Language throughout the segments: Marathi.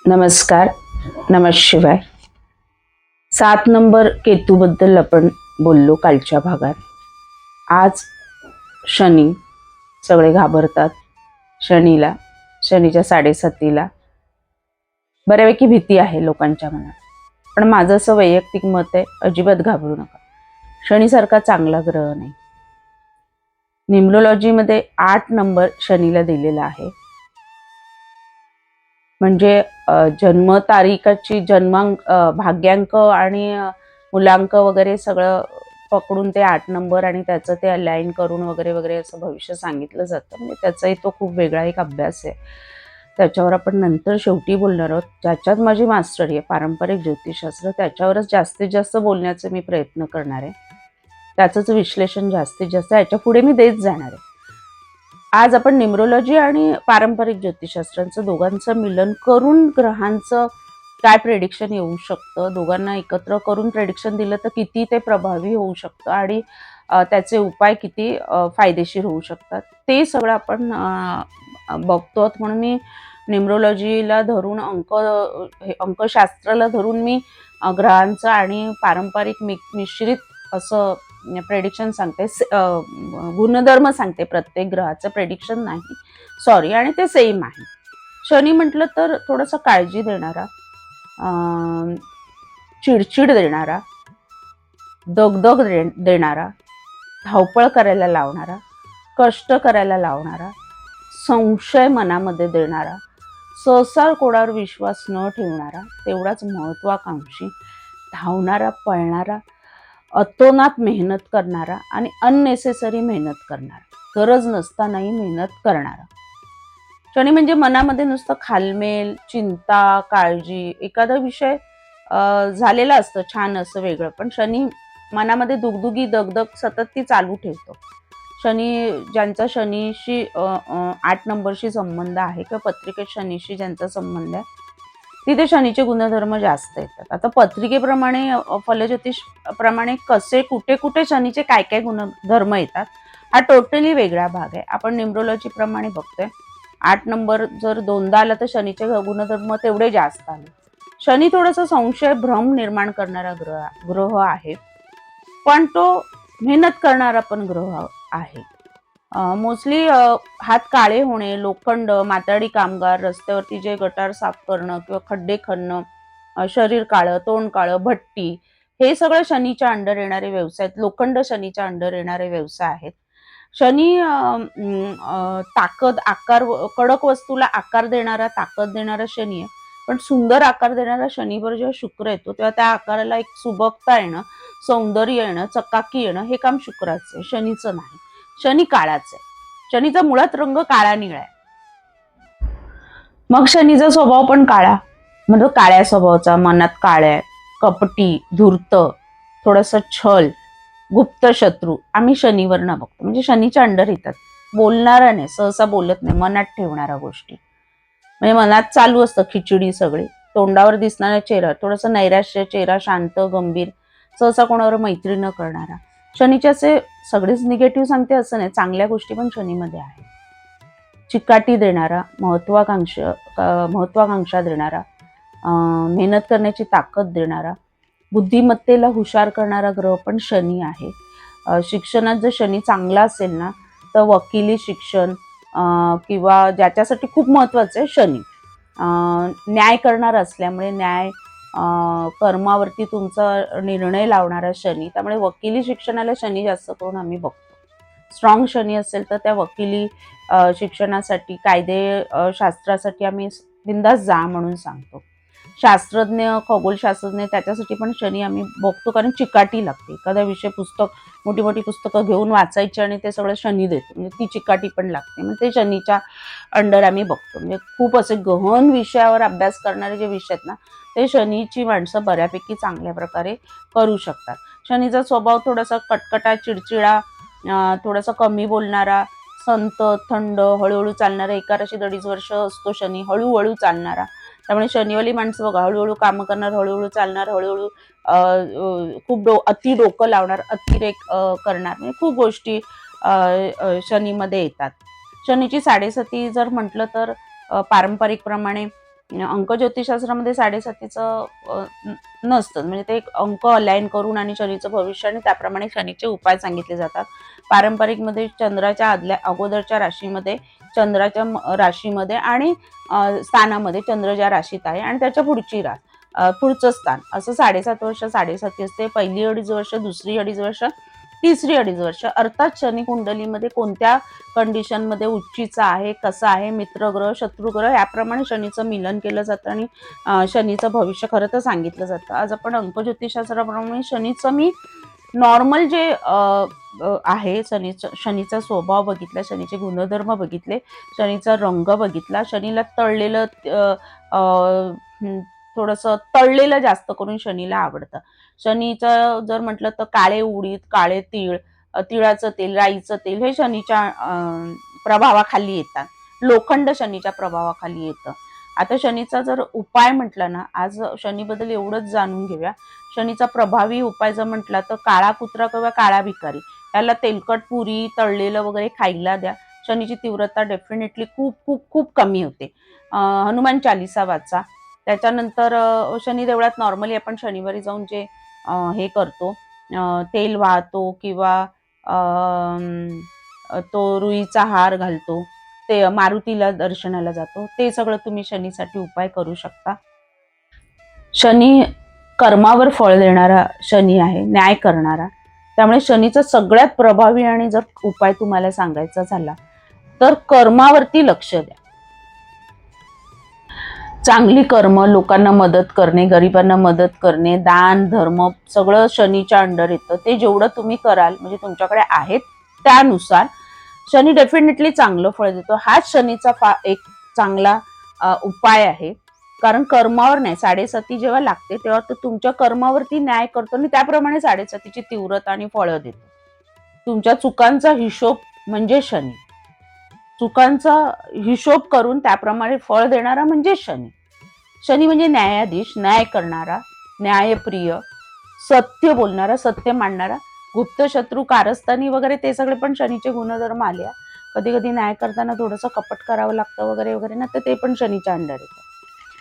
नमस्कार. नमः शिवाय. 7 नंबर केतूबद्दल आपण बोललो कालच्या भागात. आज शनी, सगळे घाबरतात शनीला, शनीच्या 7:30ला. बऱ्यापैकी भीती आहे लोकांच्या मनात, पण माझं असं वैयक्तिक मत आहे, अजिबात घाबरू नका. शनीसारखा चांगला ग्रह नाही. न्यूमरोलॉजीमध्ये 8 नंबर शनीला दिलेला आहे. म्हणजे जन्मतारीखाची भाग्यांक आणि मुलांक वगैरे सगळं पकडून ते 8 नंबर आणि त्याचं ते अलाइन करून वगैरे वगैरे असं भविष्य सांगितलं जातं. म्हणजे त्याचाही तो खूप वेगळा एक अभ्यास आहे. त्याच्यावर आपण नंतर शेवटी बोलणार आहोत. ज्याच्यात माझी मास्टरी आहे, पारंपरिक ज्योतिषशास्त्र, त्याच्यावरच जास्तीत जास्त बोलण्याचा मी प्रयत्न करणार आहे. त्याचंच विश्लेषण जास्तीत जास्त याच्या पुढे मी देत जाणार आहे. आज आपण न्यूमरोलॉजी आणि पारंपरिक ज्योतिषशास्त्रांचं दोघांचं मिलन करून ग्रहांचं काय प्रेडिक्शन येऊ शकतं, दोघांना एकत्र करून प्रेडिक्शन दिलं तर किती ते प्रभावी होऊ शकतं आणि त्याचे उपाय किती फायदेशीर होऊ शकतात, ते सगळं आपण बघतो. म्हणून मी न्यूमरोलॉजीला धरून अंकशास्त्राला धरून मी ग्रहांचं आणि पारंपरिक मिश्रित असं प्रेडिक्शन सांगते. गुणधर्म सांगते, प्रत्येक ग्रहाचं प्रेडिक्शन नाही, सॉरी. आणि ते सेम आहे. शनी म्हटलं तर थोडंसं काळजी देणारा, चिडचिड देणारा, दगदग देणारा, धावपळ करायला लावणारा, कष्ट करायला लावणारा, संशय मनामध्ये देणारा, सहसा कोणावर विश्वास न ठेवणारा, तेवढाच महत्वाकांक्षी, धावणारा, पळणारा, अतोनात मेहनत करणारा आणि अननेसेसरी मेहनत करणारा, गरज नसतानाही मेहनत करणारा. शनी म्हणजे मनामध्ये नुसतं खालमेल, चिंता, काळजी, एखादा विषय झालेला असतं छान असं वेगळं, पण शनी मनामध्ये दुगदुगी दगदग सतत ती चालू ठेवतो. ज्यांचा शनीशी 8 नंबरशी संबंध आहे किंवा पत्रिकेत शनीशी ज्यांचा संबंध आहे, तिथे शनीचे गुणधर्म जास्त येतात. आता पत्रिकेप्रमाणे, फलज्योतिष प्रमाणे कसे कुठे कुठे शनीचे काय काय गुणधर्म येतात, हा टोटली वेगळा भाग आहे. आपण न्यूमरोलॉजी प्रमाणे बघतोय. 8 नंबर जर 2दा आला तर शनीचे गुणधर्म तेवढे जास्त आले. शनी थोडासा संशय, भ्रम निर्माण करणारा ग्रह आहे, पण तो मेहनत करणारा पण ग्रह आहे. मोस्टली हात काळे होणे, लोखंड, माथाडी कामगार, रस्त्यावरती जे गटार साफ करणं किंवा खड्डे खणणं, शरीर काळं, तोंड काळं, भट्टी, हे सगळं शनीच्या अंडर येणारे व्यवसाय आहेत. लोखंड शनीच्या अंडर येणारे व्यवसाय आहेत. शनी ताकद, आकार, कडक वस्तूला आकार देणारा, ताकद देणारा शनी आहे. पण सुंदर आकार देणारा शनीवर जेव्हा शुक्र येतो तेव्हा त्या आकाराला एक सुबकता येणं, सौंदर्य येणं, चकाकी येणं, हे काम शुक्राचं आहे, शनीचं नाही. शनी काळाच आहे. शनीचा मुळात रंग काळा निळा आहे. मग शनीचा स्वभाव पण काळा, म्हणजे काळ्या स्वभावाचा, मनात काळ्या, कपटी, धूर्त, थोडस छल, गुप्त शत्रू, आम्ही शनीवरनं बघतो. म्हणजे शनीच्या अंडर येतात. बोलणारा नाही, सहसा बोलत नाही, मनात ठेवणाऱ्या गोष्टी, म्हणजे मनात चालू असतं खिचडी सगळी. तोंडावर दिसणारा चेहरा थोडंसं नैराश्य, चेहरा शांत, गंभीर, सहसा कोणावर मैत्री न करणारा. शनीचे असे सगळेच निगेटिव्ह सांगते असं नाही, चांगल्या गोष्टी पण शनीमध्ये आहे. चिकाटी देणारा, महत्वाकांक्षा देणारा, मेहनत करण्याची ताकद देणारा, बुद्धिमत्तेला हुशार करणारा ग्रह पण शनी आहे. शिक्षणात जर शनी चांगला असेल ना, तर वकिली शिक्षण किंवा ज्याच्यासाठी खूप महत्वाचं आहे शनी, न्याय करणार असल्यामुळे न्याय, कर्मावरती तुमचा निर्णय लावणारा शनी, त्यामुळे वकिली शिक्षणाला शनी जास्त करून आम्ही बघतो. स्ट्रॉंग शनी असेल तर त्या वकिली शिक्षणासाठी, कायदे शास्त्रासाठी आम्ही बिंदास जा म्हणून सांगतो. शास्त्रज्ञ, खगोलशास्त्रज्ञ, त्याच्यासाठी पण शनी आम्ही बघतो, कारण चिकाटी लागते. एखादा विषय, मोठी मोठी पुस्तकं घेऊन वाचायची आणि ते सगळं शनी देतो, म्हणजे ती चिकाटी पण लागते. म्हणजे ते शनीच्या अंडर आम्ही बघतो. म्हणजे खूप असे गहन विषयावर अभ्यास करणारे जे विषय आहेत ना, ते शनीची माणसं बऱ्यापैकी चांगल्या प्रकारे करू शकतात. शनीचा स्वभाव थोडासा कटकटा, चिडचिडा, थोडासा कमी बोलणारा, संत, थंड, हळूहळू चालणारा, 1 राशी 2.5 वर्ष असतो शनी, हळूहळू चालणारा. त्यामुळे शनिवाली माणसं बघा, हळूहळू कामं करणार, हळूहळू चालणार, हळूहळू खूप अति डोकं लावणार, अतिरेक करणार, म्हणजे खूप गोष्टी शनीमध्ये येतात. शनीची 7:30 जर म्हटलं तर पारंपरिक प्रमाणे अंक ज्योतिषशास्त्रामध्ये 7.5चं नसतं, म्हणजे ते एक अंक अलाइन करून आणि शनीचं भविष्य आणि त्याप्रमाणे शनीचे उपाय सांगितले जातात. पारंपरिकमध्ये चंद्राच्या अगोदरच्या राशीमध्ये, चंद्राच्या राशीमध्ये आणि स्थानामध्ये चंद्र ज्या राशीत आहे आणि त्याच्या पुढची पुढचं स्थान असं 7.5 वर्ष 7.5 असते. पहिली 2.5 वर्ष, दुसरी 2.5 वर्ष, तिसरी 2.5 वर्ष. अर्थात शनी कुंडलीमध्ये कोणत्या कंडिशनमध्ये उच्चीचा आहे, कसा आहे, मित्रग्रह शत्रुग्रह याप्रमाणे शनीचं मिलन केलं जातं आणि शनीचं भविष्य खरं तर सांगितलं जातं. आज आपण अंकज्योतिषशास्त्राप्रमाणे शनीचं मी नॉर्मल जे आहे शनीचा स्वभाव बघितला, शनीचे गुणधर्म बघितले, शनीचा रंग बघितला. शनीला तळलेलं थोडंसं तळलेलं जास्त करून शनीला आवडतं. शनीचं जर म्हटलं तर काळे उडीद, काळे तीळ, तिळाचं तेल, राईचं तेल हे शनीच्या प्रभावाखाली येतात. लोखंड शनीच्या प्रभावाखाली येतं. आता शनीचा जर उपाय म्हटला ना, आज शनीबद्दल एवढंच जाणून घेऊया. शनीचा प्रभावी उपाय जर म्हटला तर काळा कुत्रा किंवा काळा भिकारी याला तेलकट पुरी तळलेलं वगैरे खायला द्या. शनीची तीव्रता डेफिनेटली खूप खूप खूप कमी होते. हनुमान चालिसा वाचा. त्याच्यानंतर शनी देवळात नॉर्मली आपण शनिवारी जाऊन जे हे करतो, तेल वाहतो किंवा तो रुईचा हार घालतो, ते मारुतीला दर्शनाला जातो, ते सगळं तुम्ही शनीसाठी उपाय करू शकता. शनी कर्मावर फळ देणारा शनी आहे, न्याय करणारा. त्यामुळे शनीचा सगळ्यात प्रभावी आणि जर उपाय तुम्हाला सांगायचा झाला तर कर्मावरती लक्ष द्या. चांगली कर्म, लोकांना मदत करणे, गरिबांना मदत करणे, दान धर्म सगळं शनीच्या अंडर येतं. ते जेवढं तुम्ही कराल म्हणजे तुमच्याकडे आहेत त्यानुसार शनी डेफिनेटली चांगलं फळ देतो. हाच शनीचा एक चांगला उपाय आहे. कारण कर्मावर नाही, 7.5 जेव्हा लागते तेव्हा तो तुमच्या कर्मावरती न्याय करतो आणि त्याप्रमाणे 7.5ची तीव्रता आणि फळं देतो. तुमच्या चुकांचा हिशोब म्हणजे शनी. चुकांचा हिशोब करून त्याप्रमाणे फळ देणारा म्हणजे शनी. शनी म्हणजे न्यायाधीश, न्याय करणारा, न्यायप्रिय, सत्य बोलणारा, सत्य मांडणारा. गुप्त शत्रू, कारस्थानी वगैरे ते सगळे पण शनीचे गुणधर्म आले. कधी कधी न्याय करताना थोडंसं कपट करावं लागतं वगैरे वगैरे ना, तर ते पण शनीच्या अंडर येतं.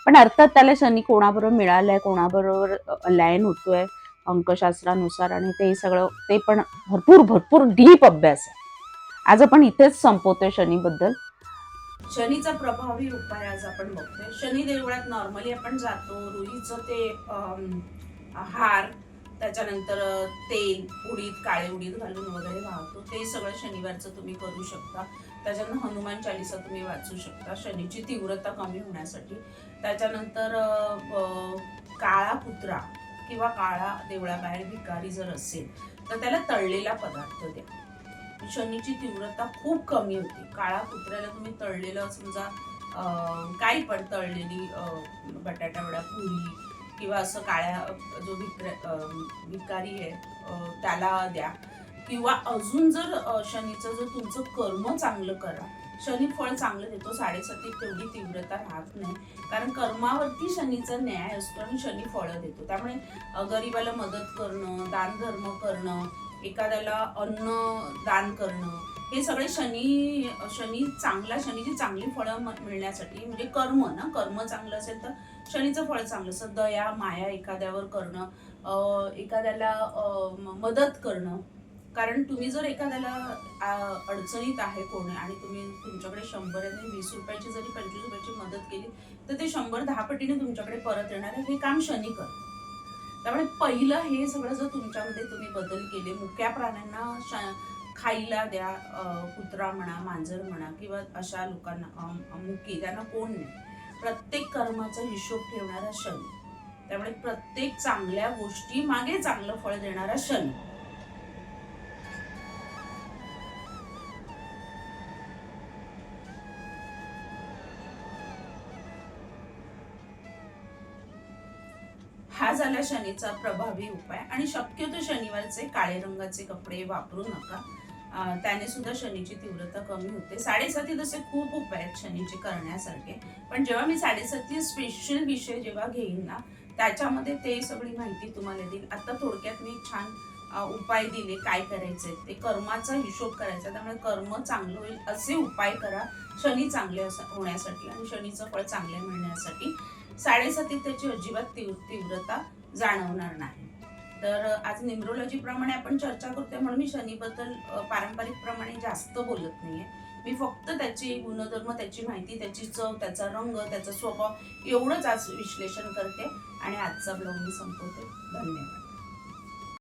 पण अर्थात त्याला शनी कोणाबरोबर मिळालाय, कोणाबरोबर अलाइन होतोय अंकशास्त्रानुसार आणि ते सगळं ते पण भरपूर भरपूर डीप अभ्यास आहे. आज आपण इथेच संपवतोय शनीबद्दल. शनीचा प्रभावी उपाय आज आपण बघतोय. शनी देवळात नॉर्मली आपण जातो, रुईचं ते हार, त्याच्यानंतर तेल, उडीद, काळे उडीद घालून वगैरे वाहतो. ते सगळं शनिवारचं तुम्ही करू शकता. त्याच्यानंतर हनुमान चालिसा तुम्ही वाचू शकता शनीची तीव्रता कमी होण्यासाठी. त्याच्यानंतर काळा कुत्रा किंवा काळा देवळाबाहेर भिकारी जर असेल तर त्याला तळलेला पदार्थ द्या. शनीची तीव्रता खूप कमी होते. काळा कुत्र्याला तुम्ही तळलेलं समजा काही पण तळलेली बटाटा वडा, पुरी किंवा असं काळ्या जो भिकारी आहे त्याला द्या. किंवा अजून जर शनीचं जर तुमचं कर्म चांगलं करा, शनी फळ चांगलं देतो. 7.5 तेवढी तीव्रता राहत नाही, कारण कर्मावरती शनीचा न्याय असतो आणि शनी फळं देतो. त्यामुळे गरिबाला मदत करणं, दान धर्म करणं, एखाद्याला अन्न दान करणं, हे सगळे शनी चांगला, शनीची चांगली फळं मिळण्यासाठी, म्हणजे कर्म ना, कर्म चांगलं असेल तर शनीचं फळ चांगलं असतं. दया माया एखाद्यावर करणं, एखाद्याला मदत करणं. कारण तुम्ही जर एखाद्याला अडचणीत आहे कोणी आणि तुमच्याकडे 100 आणि 20 रुपयाची जरी 25 रुपयाची मदत केली तर ते 100 10 पटीने तुमच्याकडे परत येणार आहे. हे काम शनी करतं. त्यामुळे पहिलं हे सगळं जर तुमच्यामध्ये तुम्ही बदल केले, मुक्या प्राण्यांना खायला द्या, कुत्रा म्हणा, मांजर म्हणा किंवा अशा लोकांना मुकी, त्यांना कोण नाही. प्रत्येक कर्माचा हिशोब ठेवणारा शनी. त्यामुळे प्रत्येक चांगल्या गोष्टी मागे चांगलं फळ देणारा शनी. हा झाला शनीचा प्रभावी उपाय. आणि शक्यतो शनिवारचे काळे रंगाचे कपडे वापरू नका, त्याने सुद्धा शनीची तीव्रता कमी होते. 7.5 जसे खूप उपाय आहेत शनीचे करण्यासारखे, पण जेव्हा मी 7.5 स्पेशल विषय जेव्हा घेईन ना, त्याच्यामध्ये ते सगळी माहिती तुम्हाला देईल. आता थोडक्यात मी छान उपाय दिले काय करायचे ते, कर्माचा हिशोब करायचा. त्यामुळे कर्म चांगलं होईल असे उपाय करा शनी चांगले होण्यासाठी आणि शनीचं फळ चांगले मिळण्यासाठी. 7.5 त्याची अजिबात तीव्रता जाणवणार नाही. तर आज न्यूमरोलॉजी प्रमाणे आपण चर्चा करतोय म्हणून मी शनीबद्दल पारंपरिक प्रमाणे जास्त बोलत नाहीये. मी फक्त त्याचे गुणधर्म, त्याची माहिती, त्याची चव, त्याचा रंग, त्याचा स्वभाव एवढंच आज विश्लेषण करते आणि आजचा ब्लॉग मी संपवते. धन्यवाद.